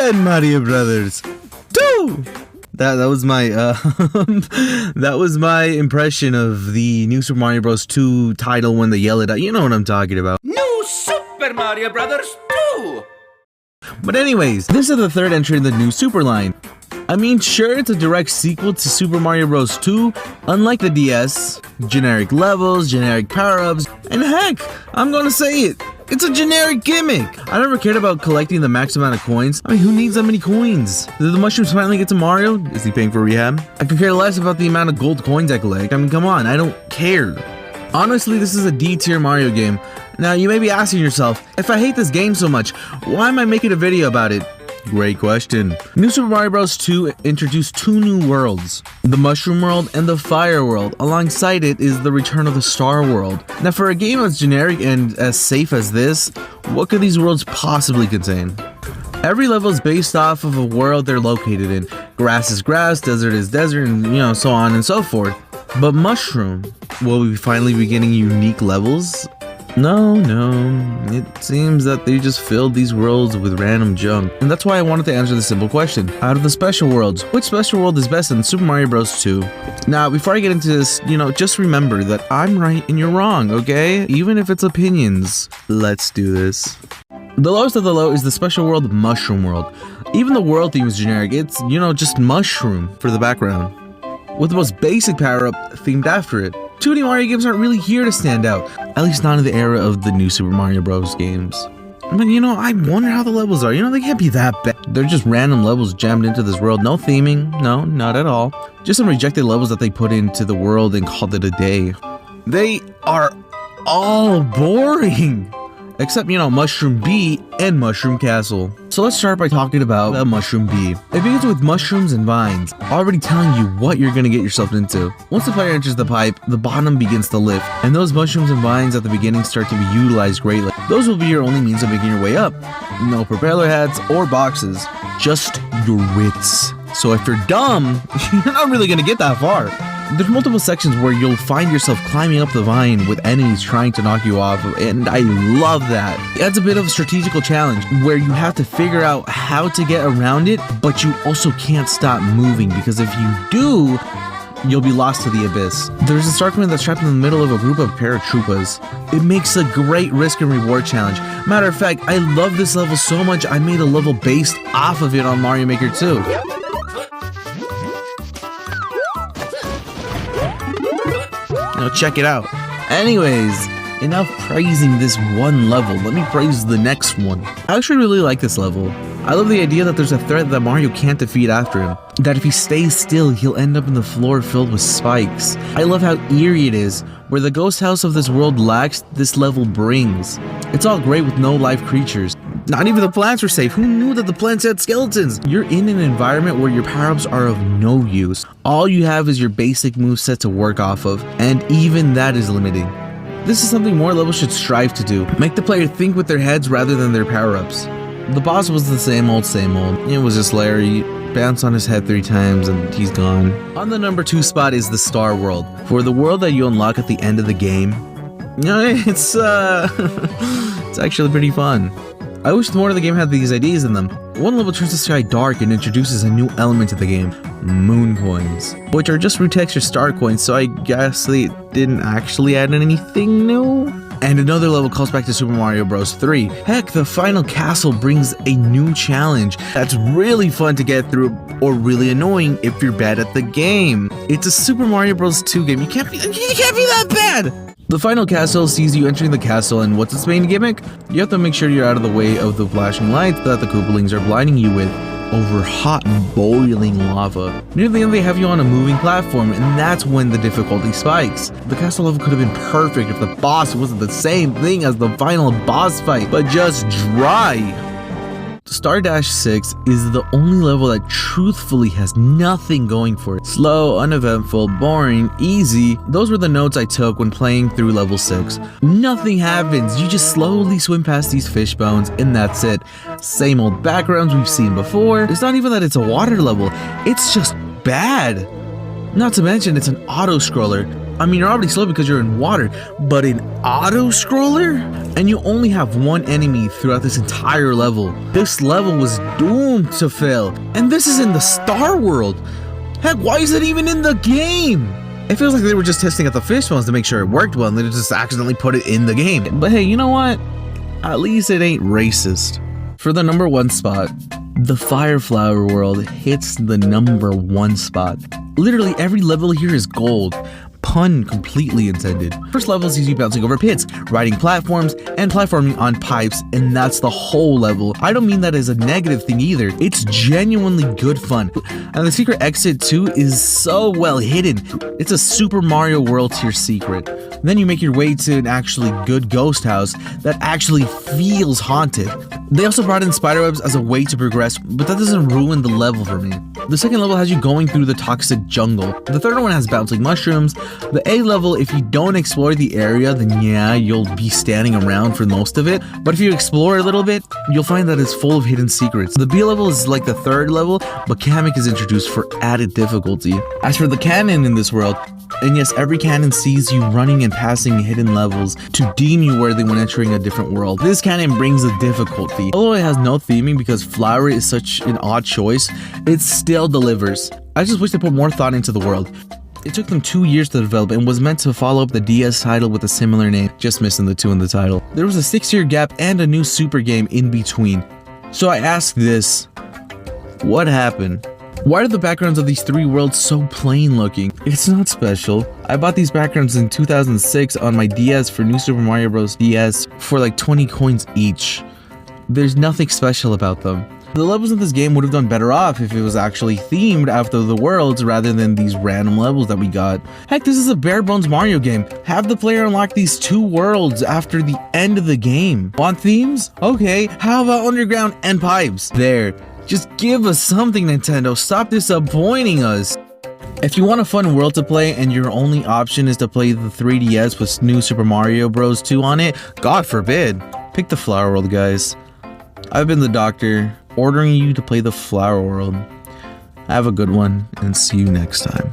Super Mario Brothers 2. That was my that was my impression of the new Super Mario Bros. 2 title when they yell it out. You know what I'm talking about. New Super Mario Brothers 2! But anyways, this is the third entry in the new Super line. I mean, sure, it's a direct sequel to Super Mario Bros. 2, unlike the DS, generic levels, generic power-ups, and heck, I'm gonna say it, it's a generic gimmick. I never cared about collecting the max amount of coins. I mean, who needs that many coins? Did the mushrooms finally get to Mario? Is he paying for rehab? I could care less about the amount of gold coins I collect. I mean, come on, I don't care. Honestly, this is a D-tier Mario game. Now, you may be asking yourself, if I hate this game so much, why am I making a video about it? Great question. New Super Mario Bros. 2 introduced two new worlds, the Mushroom World and the Fire World. Alongside it is the return of the Star World. Now, for a game as generic and as safe as this, what could these worlds possibly contain? Every level is based off of a world they're located in. Grass is grass, desert is desert, and so on and so forth. But Mushroom, will we finally be getting unique levels? No, it seems that they just filled these worlds with random junk. And that's why I wanted to answer the simple question. Out of the special worlds, which special world is best in Super Mario Bros. 2? Now, before I get into this, just remember that I'm right and you're wrong, okay? Even if it's opinions. Let's do this. The lowest of the low is the special world Mushroom World. Even the world theme is generic. It's, just mushroom for the background, with the most basic power-up themed after it. 2D Mario games aren't really here to stand out, at least not in the era of the new Super Mario Bros. Games. But I wonder how the levels are. They can't be that bad. They're just random levels jammed into this world. No theming, no, not at all. Just some rejected levels that they put into the world and called it a day. They are all boring! Except, Mushroom B and Mushroom Castle. So let's start by talking about the Mushroom B. It begins with mushrooms and vines, already telling you what you're gonna get yourself into. Once the player enters the pipe, the bottom begins to lift, and those mushrooms and vines at the beginning start to be utilized greatly. Those will be your only means of making your way up. No propeller heads or boxes, just your wits. So if you're dumb, you're not really gonna get that far. There's multiple sections where you'll find yourself climbing up the vine with enemies trying to knock you off, and I love that. It adds a bit of a strategical challenge where you have to figure out how to get around it, but you also can't stop moving, because if you do, you'll be lost to the abyss. There's a Star Coin that's trapped in the middle of a group of paratroopers. It makes a great risk and reward challenge. Matter of fact, I love this level so much I made a level based off of it on Mario Maker 2. Check it out. Anyways, enough praising this one level. Let me praise the next one. I actually really like this level. I love the idea that there's a threat that Mario can't defeat after him. That if he stays still, he'll end up in the floor filled with spikes. I love how eerie it is. Where the ghost house of this world lacks, this level brings. It's all great with no live creatures. Not even the plants were safe. Who knew that the plants had skeletons? You're in an environment where your power-ups are of no use. All you have is your basic moveset to work off of, and even that is limiting. This is something more levels should strive to do. Make the player think with their heads rather than their power-ups. The boss was the same old. It was just Larry. Bounce on his head 3 times and he's gone. On the number 2 spot is the Star World. For the world that you unlock at the end of the game, it's it's actually pretty fun. I wish more of the game had these ideas in them. One level turns the sky dark and introduces a new element to the game, moon coins, which are just root texture star coins, so I guess they didn't actually add anything new. And another level calls back to Super Mario Bros. 3. Heck, the final castle brings a new challenge that's really fun to get through, or really annoying if you're bad at the game. It's a Super Mario Bros. 2 game. You can't be that bad! The final castle sees you entering the castle, and what's its main gimmick? You have to make sure you're out of the way of the flashing lights that the Koopalings are blinding you with over hot, boiling lava. Near the end, they have you on a moving platform, and that's when the difficulty spikes. The castle level could have been perfect if the boss wasn't the same thing as the final boss fight, but just dry. Star Dash 6 is the only level that truthfully has nothing going for it. Slow, uneventful, boring, easy. Those were the notes I took when playing through level 6. Nothing happens. You just slowly swim past these fish bones and that's it. Same old backgrounds we've seen before. It's not even that it's a water level. It's just bad. Not to mention it's an auto-scroller. I mean, you're already slow because you're in water, but in auto-scroller? And you only have one enemy throughout this entire level. This level was doomed to fail. And this is in the Star World. Heck, why is it even in the game? It feels like they were just testing out the fish ones to make sure it worked well, and they just accidentally put it in the game. But hey, you know what? At least it ain't racist. For the number 1 spot, the Fireflower world hits the number 1 spot. Literally every level here is gold. Pun completely intended. First level sees you bouncing over pits, riding platforms, and platforming on pipes, and that's the whole level. I don't mean that as a negative thing either. It's genuinely good fun. And the secret exit too is so well hidden. It's a Super Mario World tier secret. Then you make your way to an actually good ghost house that actually feels haunted. They also brought in spiderwebs as a way to progress, but that doesn't ruin the level for me. The second level has you going through the toxic jungle. The third one has bouncing mushrooms. The A level, if you don't explore the area, then yeah, you'll be standing around for most of it. But if you explore a little bit, you'll find that it's full of hidden secrets. The B level is like the third level, but Kamek is introduced for added difficulty. As for the cannon in this world, and yes, every cannon sees you running and passing hidden levels to deem you worthy when entering a different world. This cannon brings the difficulty. Although it has no theming because Flower is such an odd choice, it still delivers. I just wish they put more thought into the world. It took them 2 years to develop and was meant to follow up the DS title with a similar name, just missing the 2 in the title. There was a 6-year gap and a new super game in between. So I ask this, what happened? Why are the backgrounds of these 3 worlds so plain looking? It's not special. I bought these backgrounds in 2006 on my DS for New Super Mario Bros. DS for like 20 coins each. There's nothing special about them. The levels in this game would have done better off if it was actually themed after the worlds rather than these random levels that we got. Heck, this is a bare bones Mario game. Have the player unlock these 2 worlds after the end of the game. Want themes? Okay, how about underground and pipes? There. Just give us something, Nintendo. Stop disappointing us. If you want a fun world to play and your only option is to play the 3DS with New Super Mario Bros. 2 on it, God forbid. Pick the Flower World, guys. I've been the doctor, ordering you to play the Flower World. Have a good one, and see you next time.